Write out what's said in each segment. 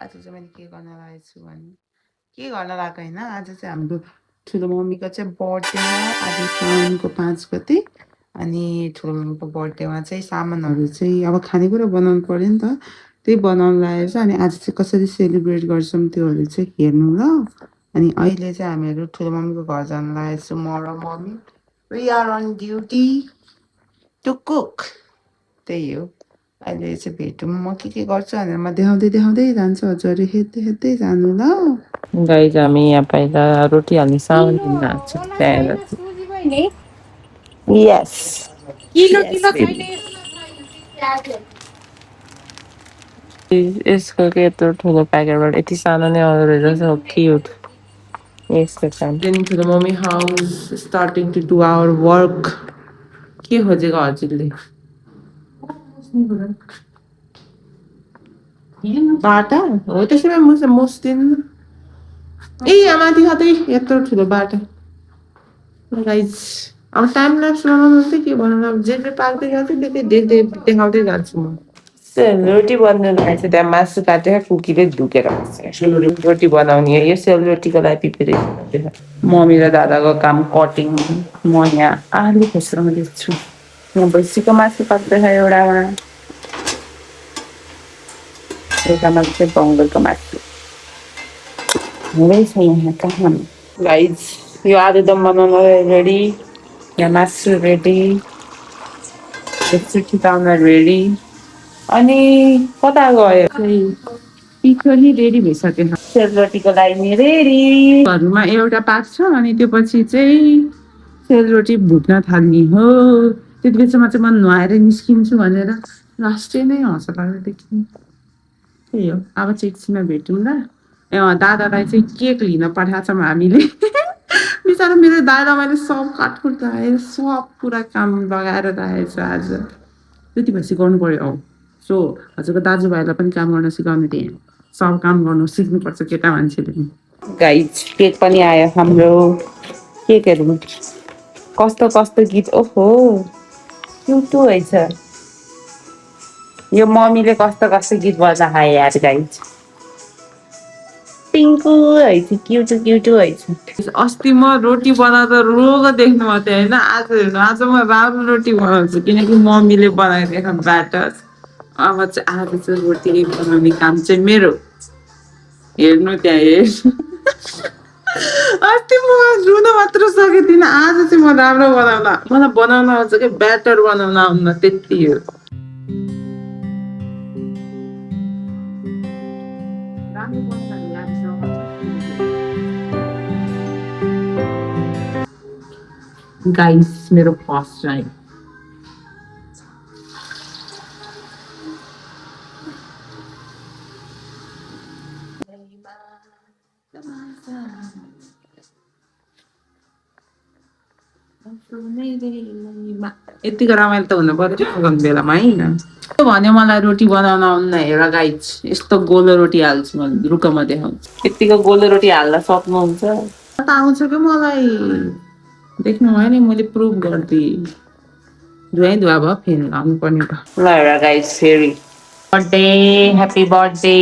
आज चाहिँ मैले के गर्न लागेको छु भने के गर्न लगाएको होइन आज चाहिँ हाम्रो ठुलो मम्मीको चाहिँ बर्थडे आज साउनको 5 गते अनि ठुलो मम्मीको बर्थडेमा चाहिँ सामानहरू चाहिँ अब खानेकुरा बनाउनु पऱ्यो नि त त्यही बनाउनु लागेको छ अनि आज चाहिँ कसरी सेलिब्रेट गर्छौँ त्योहरू चाहिँ हेर्नु ल अनि अहिले चाहिँ हामीहरू ठुलो मम्मीको घर जान लागेको छु म र mummy we are on duty to cook त्यही हो अहिले चाहिँ भेटौँ म के गर्छु भनेर म देखाउँदै जान्छु हजुरहरू हेर्दै जानु ल गाइज हामी यहाँ पहिला रोटी हाल्ने सामान लिन आएको छ यस यसको के यत्रो ठुलो प्याकेटबाट यति सानो नै आउँदो रहेछ सो क्युट यस्तो छ ठुलो mummy house starting to do our work के खोजेको हजुरले बाटा हो त्यसो भए मुस्दिनु ए यहाँ माथि खाँदै यत्रो ठुलो बाटा गाइज अब टाइम ल्याप्स बनाउनु चाहिँ के बनाउनु अब जे पाक्दै जान्छ त्यही देखाउँदै जान्छु म रोटी बन्नु लागेको छ त्यहाँ मासु काटेर कुकीले ढुकेर रोटी बनाउने यो सेलरोटीको लागि प्रिपेरेसन मम्मी र दादाको काम कटिङ म यहाँ आलु खोस्राउँदैछु यहाँ भैँसीको मासु काट्दैछ एउटामा चाहिँ बङ्गलको मासु हुँदैछ यहाँ कहाँ गाइज यो आलुदम बनाउन रेडी यहाँ मासु रेडी चिताउन रेडी अनि कता गयो पिठो नि रेडी भइसक्यो सेलरोटीको लागि रेडी घरमा एउटा पाक्छ अनि त्यो पछि चाहिँ सेलरोटी भुट्न थाल्ने हो त्यति बेलामा चाहिँ म नुहाएर निस्किन्छु भनेर लास्टै नै हँस लाग्दैदेखि त्यही हो अब चाहिँ एकछिनमा भेटौँ ल दादालाई चाहिँ केक लिन पठाएको छौँ हामीले बिचरा मेरो दादा मैले सब काटकुट राखेँ सब पुरा काम लगाएर राखेको छु आज त्यति भएपछि गर्नु पर्यो औ सो हजुरको दाजुभाइलाई पनि काम गर्न सिकाउनु थिएँ सब काम गर्नु सिक्नुपर्छ केटा मान्छेले गाइज केक पनि आयो हाम्रो केकहरू कस्तो कस्तो गीत ओहो क्युट रहेछ यो मम्मीले कस्तो कस्तो गीत बजा खाए यार गाइज पिङ्कु रहेछ क्युट रहेछ अस्ति म रोटी बनाउँदा रोग देख्नु मात्रै होइन आज हेर्नु आज म राम्रो रोटी बनाउँछु किनकि मम्मीले बनाइदिएको ब्याटर अब चाहिँ आज चाहिँ रोटी बनाउने काम चाहिँ मेरो हेर्नु त्यहाँ हेर्नु अस्ति म रुन मात्र सकेको थिइनँ आज चाहिँ म राम्रो मलाई बनाउन आउँछ कि ब्याटर बनाउन आउन त्यति हो गाइस मेरो फर्स्ट टाइम यतिको रमाइलो त हुनु पर्यो बेलामा होइन भन्यो मलाई रोटी बनाउन आउन्न हेर गाइज यस्तो गोलो रोटी हाल्छु मैले रुखमा देखाउँछु यतिको गोलो रोटी हाल्न सक्नुहुन्छ आउँछ कि मलाई देख्नु भयो नि मैले प्रुभ गरिदिएँ धुवाइ धुवा भयो फेरि लाउनु पर्ने भयो ल हेर गाइज फेरि बर्थडे ह्याप्पी बर्थडे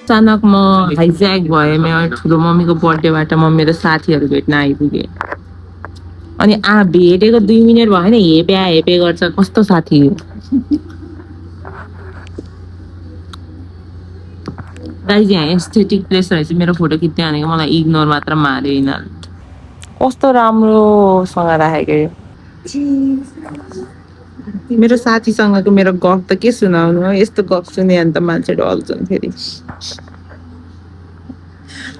अचानक म हाइज्याक भएँ मेरो ठुलो मम्मीको बर्थडेबाट म मेरो साथीहरू भेट्न आइपुगेँ अनि भेटेको 2 मिनट भयो नि हेपे गर्छ कस्तो साथी हो गाइज यहाँ एस्थेटिक प्लेस रहेछ मेरो फोटो खिच्दै हानेको मलाई इग्नोर मात्र मार्यो यिनीहरू कस्तो राम्रोसँग राखेको मेरो साथीसँगको मेरो गफ त के सुनाउनु हो यस्तो गफ सुने अन्त मान्छे ढल्छन् फेरि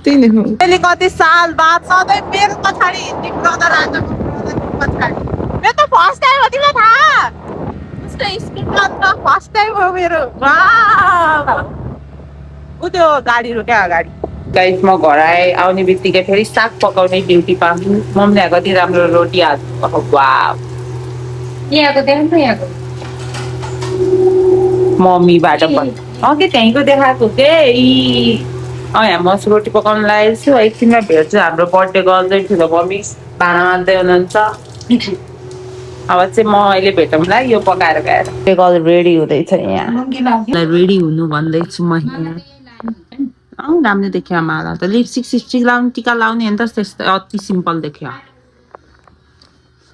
त्यही नै हो मैले कति साल बाद सधैँ मेरो पछाडि हिँड्ने ब्रदर आज मेरो त फर्स्ट टाइम हो तिमीलाई थाहा उसको स्कुलमा त फर्स्ट टाइम हो मेरो ऊ त्यो गाडी रोक्यो अगाडि गाइस म घर आउने बित्तिकै फेरि साग पकाउने ड्युटी पाउँछु मम्मीले कति राम्रो रोटी हाल्छ वाव यहाँको देखाउनु यहाँको मम्मीबाट पनि अघि त्यहीँको देखाएको के यहाँ म रोटी पकाउनु लागेको छु एकछिनमा भेट्छु हाम्रो बर्थडे गर्दै ठुलो मम्मी भाँडा मान्दै हुनुहुन्छ अब चाहिँ म अहिले भेटौँला यो पकाएर गएर कल रेडी हुँदैछ यहाँ रेडी हुनु भन्दैछु म राम्रो देखियो माला त लिपस्टिक सिस्टिक लाउने टिका लाउने होइन त त्यस्तो अति सिम्पल देखियो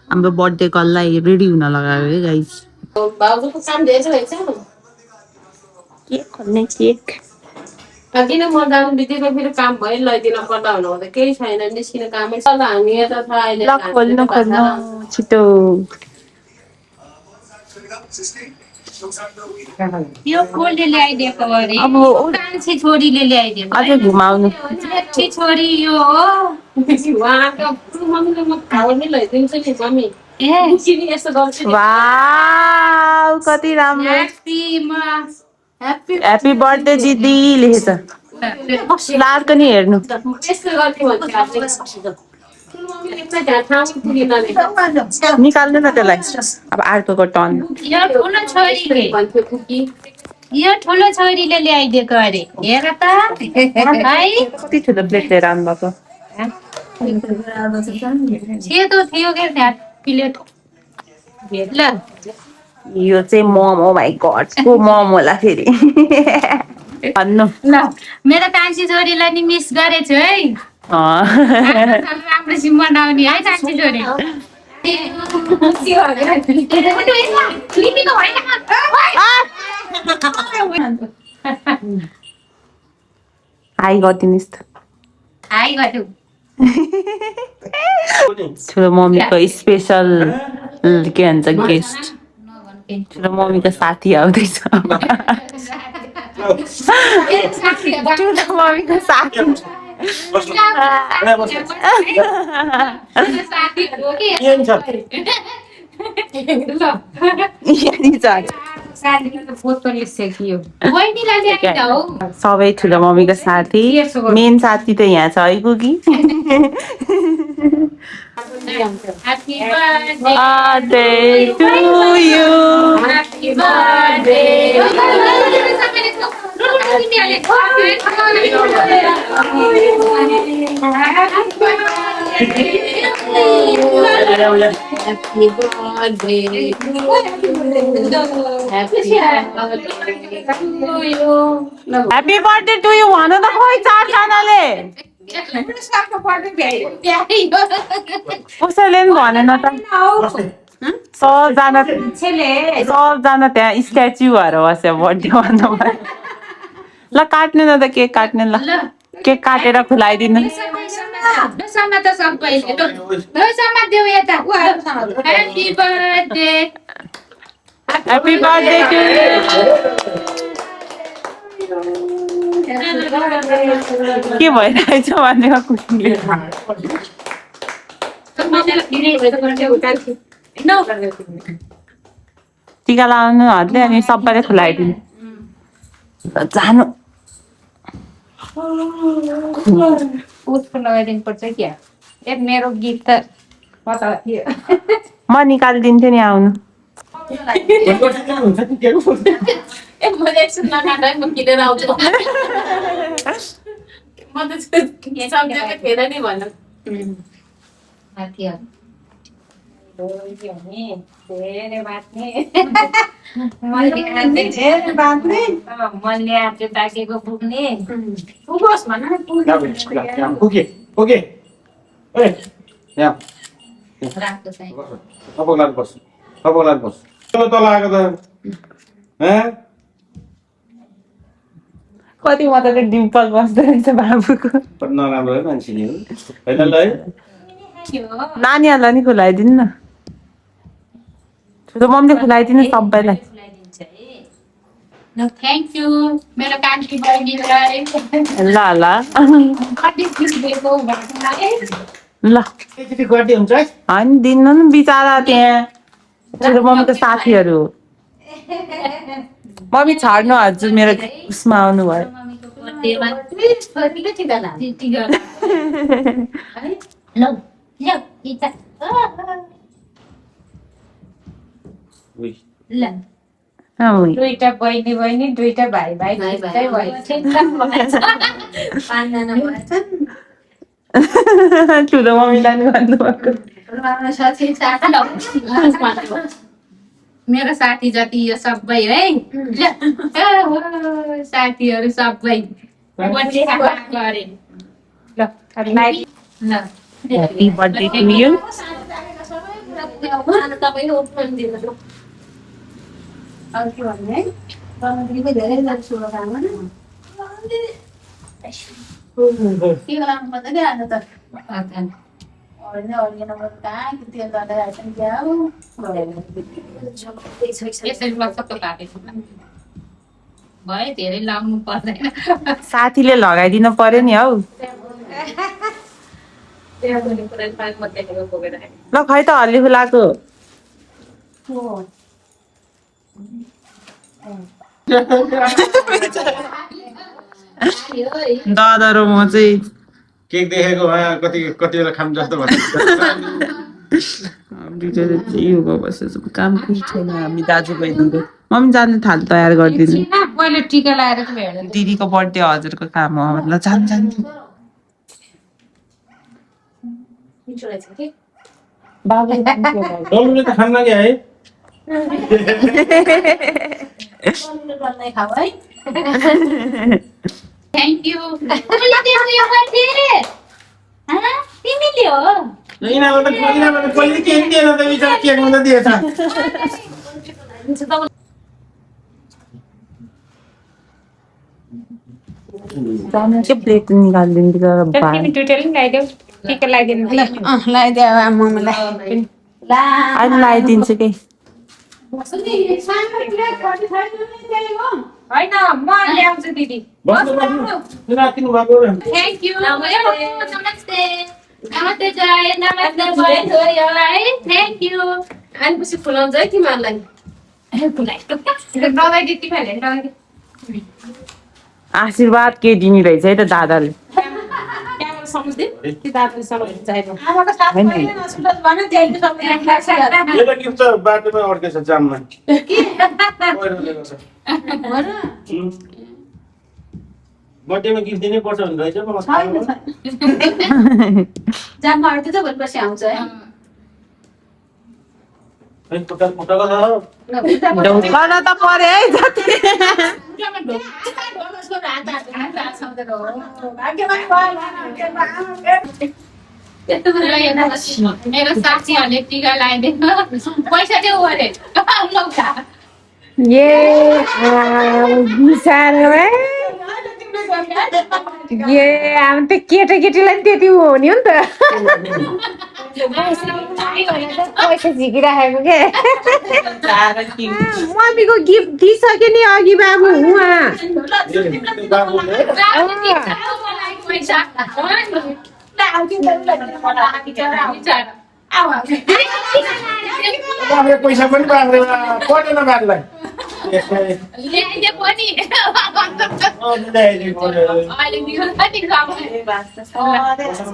हाम्रो बर्थडे गर्ललाई रेडी हुन लगायो है गाइस बाबुको काम धेरै रहेछ केक खोल्ने केक किन म जानु बित्तिकै फेरि काम भयो लैदिन पर्दा हुनु त केही छैन निस्किने कामै छ हामी यता छ अहिले ल खोल्नु खोल्नु छिटो यो कोले ल्याइदिएको अरे अब कान्छी छोरीले ल्याइदिएको अझै घुमाउनु जेठी छोरी यो हो उहाँको मम्मीले म खाउने लैदिन्छु नि मम्मी ए किन यस्तो गर्छु वाउ कति राम्रो ह्यापी बर्थडे दिदी लेखेछ लार्क नि हेर्नु यस्तो गर्ने निकाल्नु न त्यसलाई अब अर्कोको टर्न यो ठुलो छोरीले ल्याइदिएको अरे हेर त है कति ठुलो प्लेट लिएर आउनुभएको सेतो थियो क्या प्लेट ल यो चाहिँ मोमो माइ गड को मोमो होला फेरि भन्नु ल मेरो कान्छी छोरीलाई नि मिस गरेछु है राम्रोसित बनाउने है कान्छी छोरी हाई गरिदिनुहोस् त हाई गर्नु ठुलो मम्मीको स्पेसल के भन्छ गेस्ट ठुलो मम्मीको साथी आउँदैछ ठुलो मम्मीको साथी सबै ठुलो मम्मीको साथी मेन साथी त यहाँ छ है कुकी Happy birthday to you. Happy birthday Happy birthday to you भन त खोइ चारजनाले कसैले पनि भनेन त सबजना त्यहाँ स्ट्याच्यु भएर बस्यो बर्थडे भन्नु भयो ल काट्नु न त केक काट्नु ल केक काटेर खुलाइदिनु Happy birthday to you. के भइरहेछ भनेको कुकीले टिका लाउनु हातले अनि सबैले खुलाइदिनु जानु उसको लगाइदिनु पर्छ क्या ए मेरो गीत त पता थियो म निकालिदिन्थेँ नि आउनु ए मैले एकछिन नकाट्दै म किनेर आउँछु म त सम्झेको थिएन नि भन्नु मैले आज ताकेको पुग्ने पुगोस् भन कति मजाले डिम्पल बस्दो रहेछ बाबुको नराम्रो है मान्छे नि होइन ल है नानीहरूलाई नि खुलाइदिनु न ठुलो मम्मीले खुलाइदिनु सबैलाई थ्याङ्क यू मेरो कान्छी बहिनीलाई ल ल कति खुस दिएको भन्नुलाई ल एकचोटि गर्दै हुन्छ है होइन दिनु न बिचरा त्यहाँ ठुलो मम्मीको साथीहरू मम्मी छाड्नु हजुर मेरो उसमा आउनु भयो दुईटा बहिनी दुईटा भाइ ठुलो मम्मीलाई नि भन्नुभएको मेरो साथी जति यो सबै है साथीहरू सबै गरे ल ह्यापी बर्थडे टु यु भयो धेरै लाउनु पर्दैन साथीले लगाइदिनु पर्यो नि हौ ल खै त हल्ली खुलाको दादा र म चाहिँ केक देखेको कति कति बेला खाम जस्तो भयो काम केही छैन हामी दाजुभाइ दिदी मम्मी जाने थाल तयार गरिदिनु मैले टिका लगाएर चाहिँ भेट्दैन दिदीको बर्थडे हजुरको काम हो ल जान डल्लुले त खान लाग्यो है थ्याङ्क यू तिमीले हो यिनीबाट कहिले केक दिएन त बिचरा केक मात्रै दिएछ के प्लेट निकालिदिनु तर तिमी टुटेल नि लगाइदेऊ टिका लगाइदिनु अहिले लगाइदिन्छु कि होइन म ल्याउँछु दिदी राखिनु भएको थ्याङ्क यू नमस्ते नमस्ते जय नमस्ते भयो छोरीहरूलाई थ्याङ्क यू अनि पछि फुलाउँछ है तिमीहरूलाई लगाइदियो तिमीहरूले लगाइदियो आशीर्वाद के दिने रहेछ है त दादाले एउटा गिफ्ट त बाटोमा अड्केछ जाममा बर्थडेमा गिफ्ट दिनै पर्छ भन्ने रहेछ मलाई जाममा अड्केछ भनेपछि आउँछ है ढोकान त परे है जति मेरो साथीहरूले टिका लगाइदिनु पैसा देऊ अरे अब त केटाकेटीलाई पनि त्यति हो नि त पैसा झिकिराखेको के मम्मीको गिफ्ट दिइसक्यो नि अघि बाबु उहाँ पैसा पनि परेन बाटलाई ल्याइदिए पनि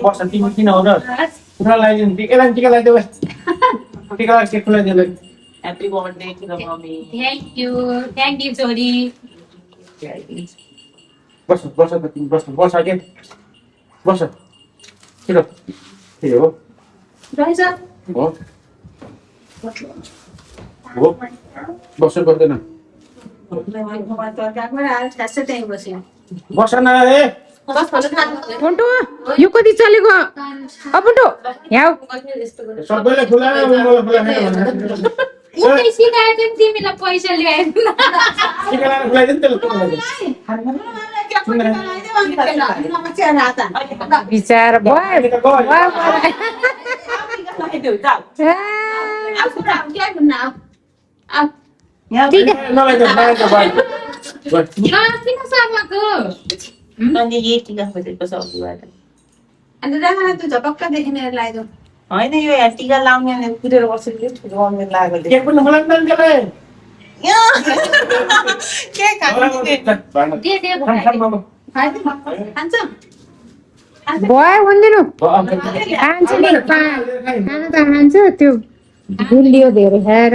बस तिमी किन हो र पुरा लगाइदिनु टिका लगाइदेऊ टिका केक खुलाइदिनु happy birthday to the mummy thank you छोरी बस के बस किन के हो हो बस्नु पर्दैन बस न ए पुन्टु यो कति चलेको पुन्टु यहाँ सबैले खुलाएर मलाई खुलाएर उनी सिकाएर चाहिँ तिमीलाई पैसा ल्याएन टिका लगाएर खुलाइदिनु बिचारा किन सामाको यही टिका खोजेको छ अघिबाट झपक्क देखिने लगाइदेऊ होइन यो यहाँ टिका लाउने कुदेर बसेको ठुलो मम्मी लागेको केक पनि खुलाइदिनु त्यसलाई के खानु भयो भनिदिनु खान्छु नि खाना त खान्छु त्यो गुलियो धेरै खाएर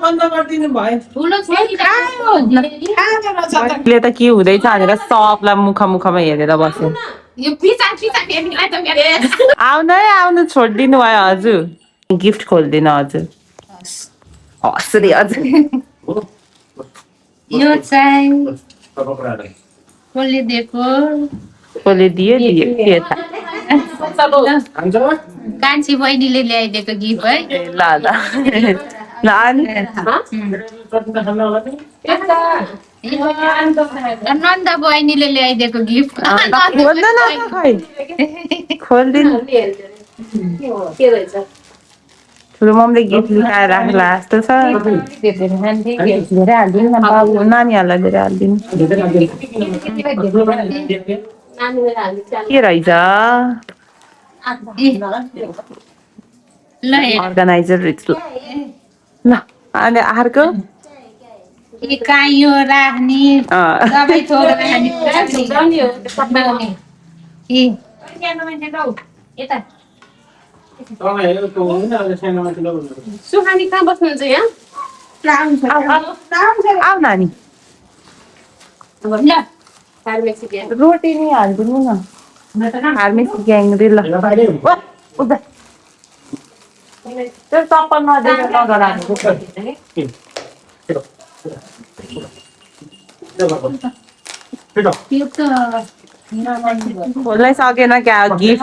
बन्द गरिदिनु भयो ठुलो छोरी ले त के हुँदैछ भनेर सबलाई मुखमा हेरेर बस्यो यो पिचा हेर्नुलाई त मेरो आउनु छोडिदिनु भयो हजुर गिफ्ट खोलिदिनु हजुर हस् रे हजुर यो चाहिँ कसले दिएको कसले दियो के थाहा कान्छी बहिनीले ल्याइदिएको गिफ्ट है ल ल अनि नन्दा बहिनीले ल्याइदिएको गिफ्ट खोल्दैन खै खोलिदिनु ठुलो ममले गिफ्ट लुकाएर राख्ला जस्तो छ धेरै हालिदिनु न बाबु नानीहरूलाई धेरै हालिदिनु के रहेछ ल अर्गनाइजर रहेछ ल अनि अर्को कहाँ यो राख्ने सबै थोक राख्ने यता सुहानी कहाँ बस्नुहुन्छ यहाँ आऊ नानी ल रोटी नि हालिदिनु न फार्मेसी ग्याङ रे ल उता त्यो चप्पल नदिएर नगराएको खोल्नै सकेन क्या गिफ्ट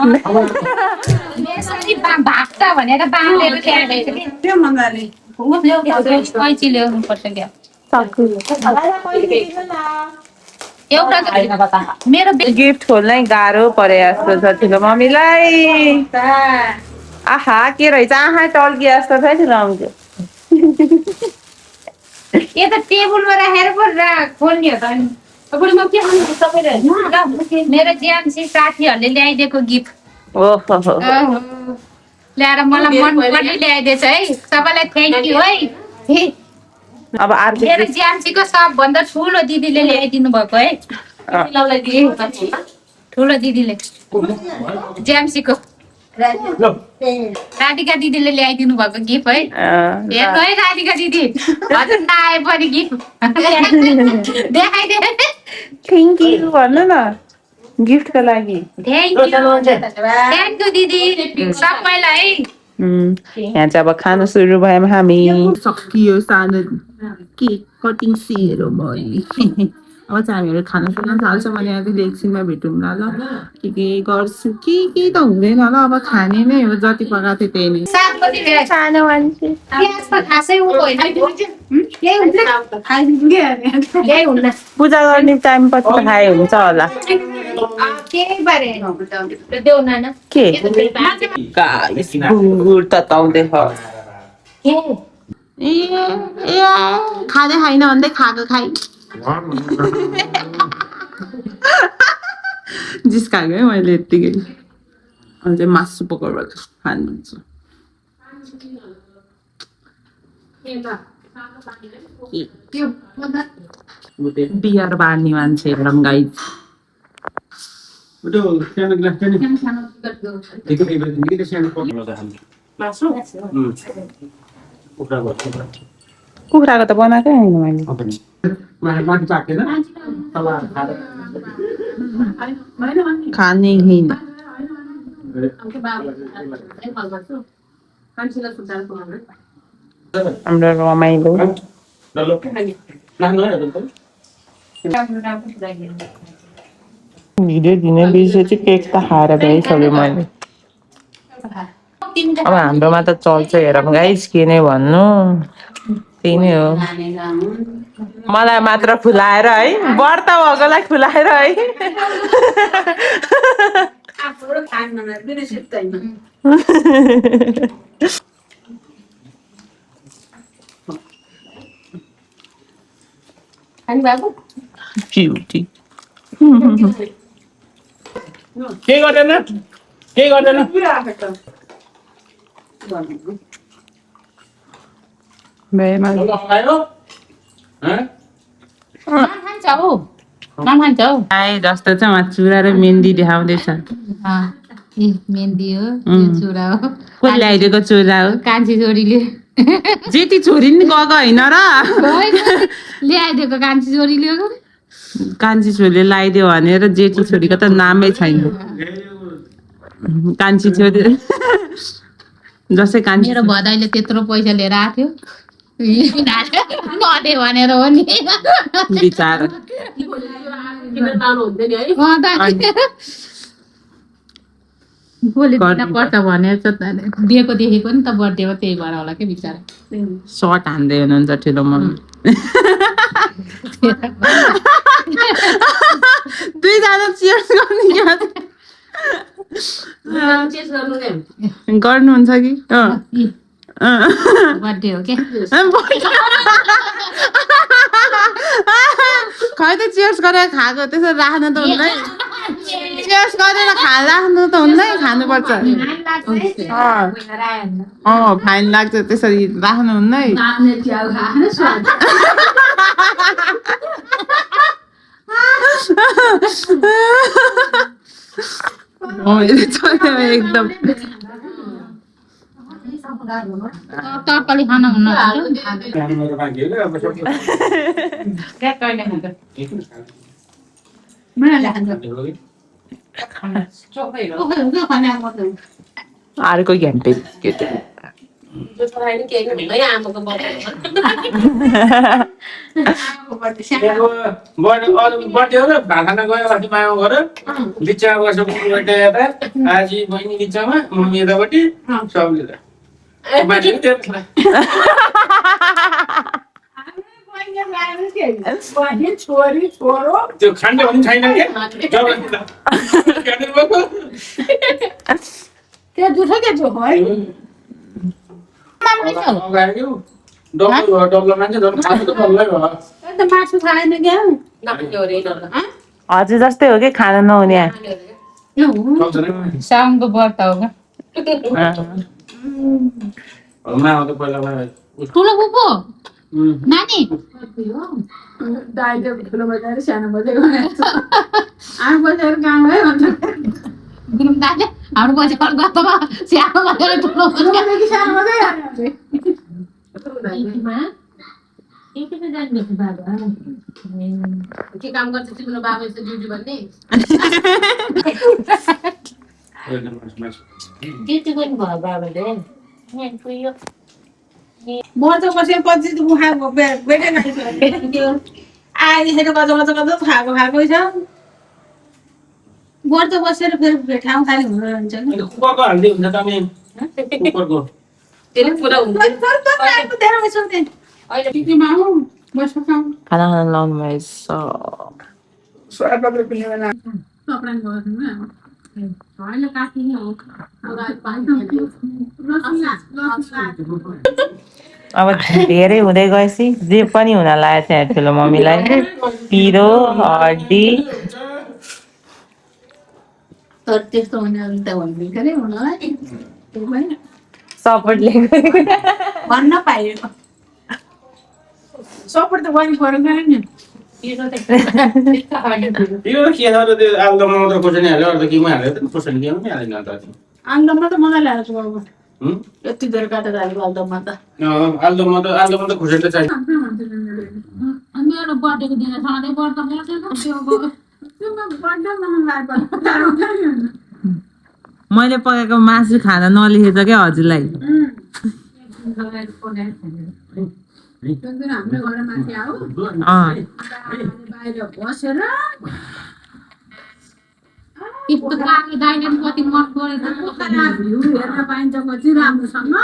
भाग्छ भनेर बाँधेर कैँची ल्याउनु पर्छ क्या एउटा मेरो गिफ्ट खोल्नै गाह्रो परे जस्तो छ ठुलो मम्मीलाई आहा के रहेछ आहा टल्किए जस्तो छ ठुलो मम्मीको यो त टेबलमा राखेर पो खोल्ने हो त अनि मेरो ज्याम्सी साथीहरूले ल्याइदिएको गिफ्ट ओहो ल्याएर मलाई मन पनि ल्याइदिएछ है सबैलाई थ्याङ्क यू है अब अर्को मेरो ज्याम्सीको सबभन्दा ठुलो दिदीले ल्याइदिनु भएको है ठुलो दिदीले ज्याम्सीको राधिका दिदीले ल्याइदिनु भएको गिफ्ट है हेर्नु है राधिका दिदी हजुर नआए पनि गिफ्ट देखाइदिए थ्याङ्क यू भन्नु न गिफ्टको लागि थ्याङ्क यू दिदी सबैलाई यहाँ चाहिँ अब खानु सुरु भयौँ हामी सकियो सानो केक कटिङ सिहरू भयो अब चाहिँ हामीहरू खाना सुन्न थाल्छौँ भने अलिक एकछिनमा भेटौँला ल के गर्छु के त हुँदैन ल अब खाने नै हो जति पकाएको थियो त्यही नै सानो मान्छे प्याजको खासै उ होइन केही हुन्न पूजा गर्ने टाइम पछि खाए हुन्छ होला केही बारे देऊ नाना के गाइस गुङ्गुर तताउँदै छ ए खाँदै खाइन भन्दै खाएको खाइ जिस्काएको है मैले यत्तिकै अनि चाहिँ मासु पकाएर खानुहुन्छ बियर बार्ने मान्छे हेरौँ गाइस कुखुराको त बनाएकै होइन मैले खाने होइन हाम्रो रमाइलो भिडियो दिने बिर्सेपछि केक त खाएर भइसक्यो मैले अब हाम्रोमा त चल्छ हेरौँ गाइस के नै भन्नु त्यही नै हो मलाई मात्र खुलाएर है व्रत भएकोलाई खुलाएर है ब्युटी के गर्दैन जस्तो चाहिँ उहाँ चुरा र मेहन्दी देखाउँदैछ मेहन्दी हो यो चुरा हो कसले ल्याइदिएको चुरा हो कान्छी छोरीले जेठी छोरी नि गएको होइन र ल्याइदिएको कान्छी छोरीले हो कान्छी छोरीले लगाइदियो भनेर जेठी छोरीको त नामै छैन कान्छी छोरी जसै कान्छी मेरो भदाइले त्यत्रो पैसा लिएर आएको थियो नदे भनेर हो नि बिचारा भोलि दिन पर्छ भनेर दिएको देखेको नि त बर्थडेमा त्यही भएर होला कि बिचरा सर्ट हान्दै हुनुहुन्छ ठुलो मम्मी दुईजना चियर्स गर्नुहुन्छ कि बर्थडे हो क्या खै त चियर्स गरेर खाएको त्यसरी राख्नु त हुँदैन चियर्स गरेर राख्नु त हुँदैन खानुपर्छ फाइन लाग्छ त्यसरी राख्नु हुँदैन एकदम तरकारी खान हुन्न अर्को घन्टे बर्थडे हो र भात खान गयो अस्ति मामा घर बिचमा बसेर बर्थडे यता आजी बहिनी बिचमा मम्मी यतापट्टि सबले त्यो खान्डे पनि छैन त्यो जुठो के जो है डब्लो मान्छे खानु त डल्लै भयो मासु खाएन क्या हजुर जस्तै हो कि खाना नहुने साउनको व्रत हो क्या ठुलो फुपू नानी गुरुङ दाले हाम्रो पछि कलकत्तामा स्यानो बजेर ठुलो के काम गर्छ तिम्रो बाबा यस्तो ड्युटी भन्ने ड्युटी पनि भयो बाबाले मर्छ बसेर पछि खाएको बेटे आएदेखि गजो खाएको छ मर्छ बसेर फेरि ठाउँ खाली हुनु रहन्छ कुकरको हाल्दै हुन्छ त अनि कुकरको खाना खान लाउनु भएछ अब धेरै हुँदै गएपछि जे पनि हुन लागेको थियो ठुलो मम्मीलाई पिरो हड्डी तर त्यस्तो हुने त भन्दिन्छ नि हुनलाई सपोर्टले भन्न पाइयो सपोर्ट त गर्नु पर्दैन नि यो के छ र त्यो आलुदम मात्र खोर्सानी हाल्यो अरू त केमा हाल्यो त खोर्सानी केमा पनि हालेन त आलुदममा त मजा ल्याएको छु बाबु यति धेरै काटेर हालेको आलुदममा त आलुदममा त खोर्सानी त चाहिन्छ मेरो बर्थडेको दिन सधैँ व्रत मैले पकाएको मासु खान नलेखेछ क्या हजुरलाई हाम्रो घर माथि आऊ बाहिर बसेर यस्तो काकी दाइले कति मन परेको भ्यू हेर्न पाइन्छ कति राम्रोसँग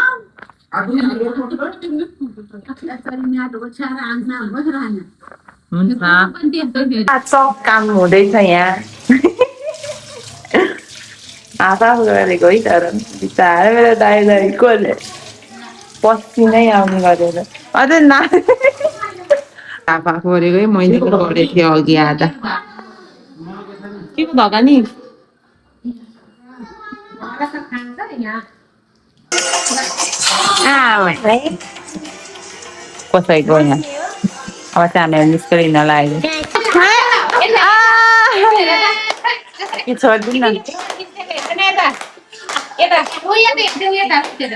सब काम हुँदैछ यहाँ आफा गरेको है तर बिचारा मेरो दाइ दाइकोले पछि नै आउनु गरेर अझै आफा गरेको मैले गरेको थिएँ अघि आधा के को धगा नि कसैको यहाँ अब चाहिँ हामीहरू निस्किन लाग्यो कि छोडिदिनु न यता ओ यता हेर्दै यता छैन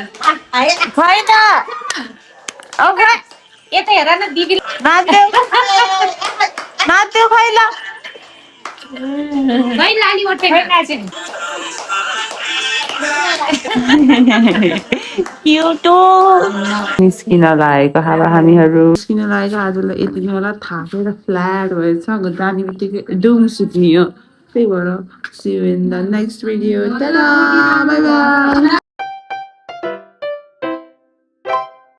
यता हेर न दिदी नाच्यो खैला गइ लाली ओटे क्युटो निस्किन लागेको हामीहरू निस्किन लागेको आजलाई यति नै होला थाकेर फ्ल्याट भएछ जाने बित्तिकै डुम सुत्ने हो त्यही भएर see you in the next video bye by